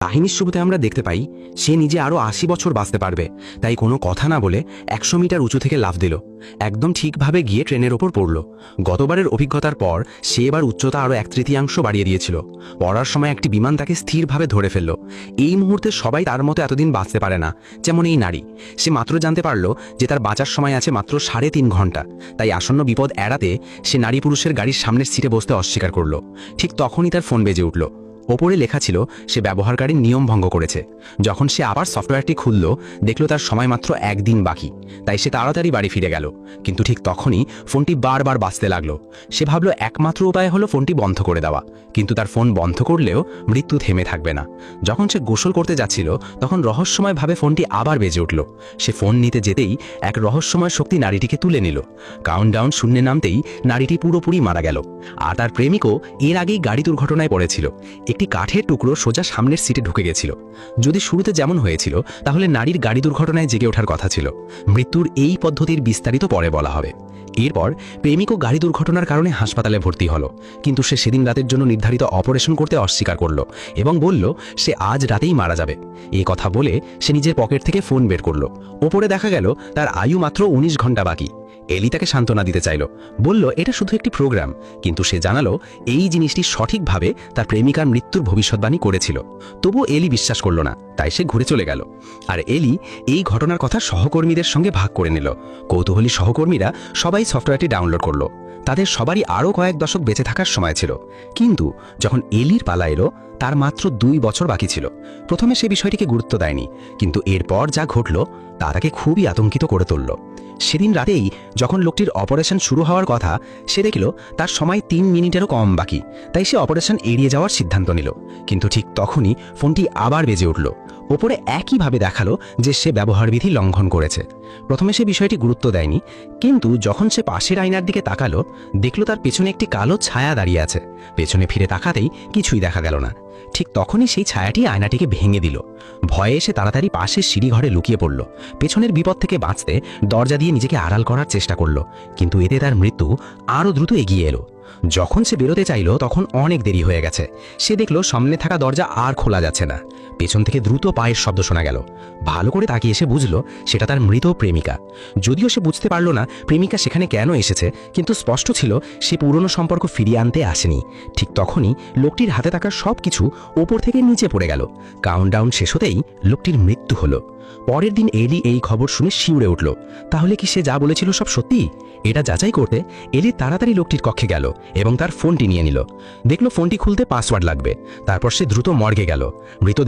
কাহিনীর শুরুতে আমরা দেখতে পাই সে নিজে আরো ৮০ বছর বাঁচতে পারবে, তাই কোনো কথা না বলে ১০০ মিটার উঁচু থেকে লাফ দিল। একদম ঠিকভাবে গিয়ে ট্রেনের ওপর পড়ল। গতবারের অভিজ্ঞতার পর সে এবার উচ্চতা আরও ১/৩ বাড়িয়ে দিয়েছিল। পড়ার সময় একটি বিমান তাকে স্থিরভাবে ধরে ফেলল। এই মুহূর্তে সবাই তার মতো এতদিন বাঁচতে পারে না, যেমন এই নারী। সে মাত্র জানতে পারল যে তার বাঁচার সময় আছে মাত্র ৩.৫ ঘন্টা। তাই আসন্ন বিপদ এড়াতে সে নারী পুরুষের গাড়ির সামনের সিটে বসতে অস্বীকার করল। ঠিক তখনই তার ফোন বেজে উঠল। ওপরে লেখা ছিল সে ব্যবহারকারীর নিয়ম ভঙ্গ করেছে। যখন সে আবার সফটওয়্যারটি খুলল, দেখল তার সময় মাত্র ১ দিন বাকি। তাই সে তাড়াতাড়ি বাড়ি ফিরে গেল। কিন্তু ঠিক তখনই ফোনটি বারবার বাজতে লাগলো। সে ভাবল একমাত্র উপায় হলো ফোনটি বন্ধ করে দেওয়া। কিন্তু তার ফোন বন্ধ করলেও মৃত্যু থেমে থাকবে না। যখন সে গোসল করতে যাচ্ছিল, তখন রহস্যময়ভাবে ফোনটি আবার বেজে উঠল। সে ফোন নিতে যেতেই এক রহস্যময় শক্তি নারীটিকে তুলে নিল। কাউন্টডাউন শূন্যে নামতেই নারীটি পুরোপুরি মারা গেল। আর তার প্রেমিকও এর আগেই গাড়ি দুর্ঘটনায় পড়েছিল। একটি কাঠের টুকরো সোজা সামনের সিটে ঢুকে গেছিল। যদি শুরুতে যেমন হয়েছিল, তাহলে নারীর গাড়ি দুর্ঘটনায় জেগে ওঠার কথা ছিল। মৃত্যুর এই পদ্ধতির বিস্তারিত পরে বলা হবে। এরপর প্রেমিকও গাড়ি দুর্ঘটনার কারণে হাসপাতালে ভর্তি হলো। কিন্তু সে সেদিন রাতের জন্য নির্ধারিত অপারেশন করতে অস্বীকার করল এবং বলল সে আজ রাতেই মারা যাবে। এই কথা বলে সে নিজের পকেট থেকে ফোন বের করল। ওপরে দেখা গেল তার আয়ু মাত্র ১৯ ঘন্টা বাকি। এলি তাকে সান্ত্বনা দিতে চাইল, বলল এটা শুধু একটি প্রোগ্রাম। কিন্তু সে জানালো এই জিনিসটি সঠিকভাবে তার প্রেমিকার মৃত্যুর ভবিষ্যৎবাণী করেছিল। তবুও এলি বিশ্বাস করল না, তাই সে ঘুরে চলে গেল। আর এলি এই ঘটনার কথা সহকর্মীদের সঙ্গে ভাগ করে নিল। কৌতূহলী সহকর্মীরা সবাই সফটওয়্যারটি ডাউনলোড করল। তাদের সবারই আরও কয়েক দশক বেঁচে থাকার সময় ছিল। কিন্তু যখন এলির পালা এলো, তার মাত্র ২ বছর বাকি ছিল। প্রথমে সে বিষয়টিকে গুরুত্ব দেয়নি, কিন্তু এরপর যা ঘটল তা তাকে খুবই আতঙ্কিত করে তুলল। সেদিন রাতেই যখন লোকটির অপারেশন শুরু হওয়ার কথা, সে দেখল তার সময় ৩ মিনিটেরও কম বাকি। তাই সে অপারেশন এড়িয়ে যাওয়ার সিদ্ধান্ত নিল। কিন্তু ঠিক তখনই ফোনটি আবার বেজে উঠল। ওপরে একইভাবে দেখালো যে সে ব্যবহারবিধি লঙ্ঘন করেছে। প্রথমে সে বিষয়টি গুরুত্ব দেয়নি, কিন্তু যখন সে পাশের আয়নার দিকে তাকালো, দেখল তার পেছনে একটি কালো ছায়া দাঁড়িয়ে আছে। পেছনে ফিরে তাকাতেই কিছুই দেখা গেল না। ঠিক তখনই সেই ছায়াটি আয়নাটিকে ভেঙে দিল। ভয়ে এসে তাড়াতাড়ি পাশের সিঁড়িঘরে লুকিয়ে পড়ল। পেছনের বিপদ থেকে বাঁচতে দরজা দিয়ে নিজেকে আড়াল করার চেষ্টা করল, কিন্তু এতে তার মৃত্যু আরও দ্রুত এগিয়ে এলো। যখন সে বেরোতে চাইল, তখন অনেক দেরি হয়ে গেছে। সে দেখল সামনে থাকা দরজা আর খোলা যাচ্ছে না। পেছন থেকে দ্রুত পায়ের শব্দ শোনা গেল। ভালো করে তাকিয়ে সে বুঝল সেটা তার মৃত প্রেমিকা। যদিও সে বুঝতে পারল না প্রেমিকা সেখানে কেন এসেছে, কিন্তু স্পষ্ট ছিল সে পুরনো সম্পর্ক ফিরিয়ে আনতে আসেনি। ঠিক তখনই লোকটির হাতে থাকা সব কিছু ওপর থেকে নিচে পড়ে গেল। কাউন্টডাউন শেষ হতেই লোকটির মৃত্যু হলো। পরের দিন এলি এই খবর শুনে শিউরে উঠল। তাহলে কি সে যা বলেছিল সব সত্যি? এটা যাচাই করতে এলি তাড়াতাড়ি লোকটির কক্ষে গেল এবং তার ফোনটি নিয়ে নিল। দেখল ফোনটি খুলতে পাসওয়ার্ড লাগবে। তারপর সে দ্রুত মর্গে গেল। মৃতদেহ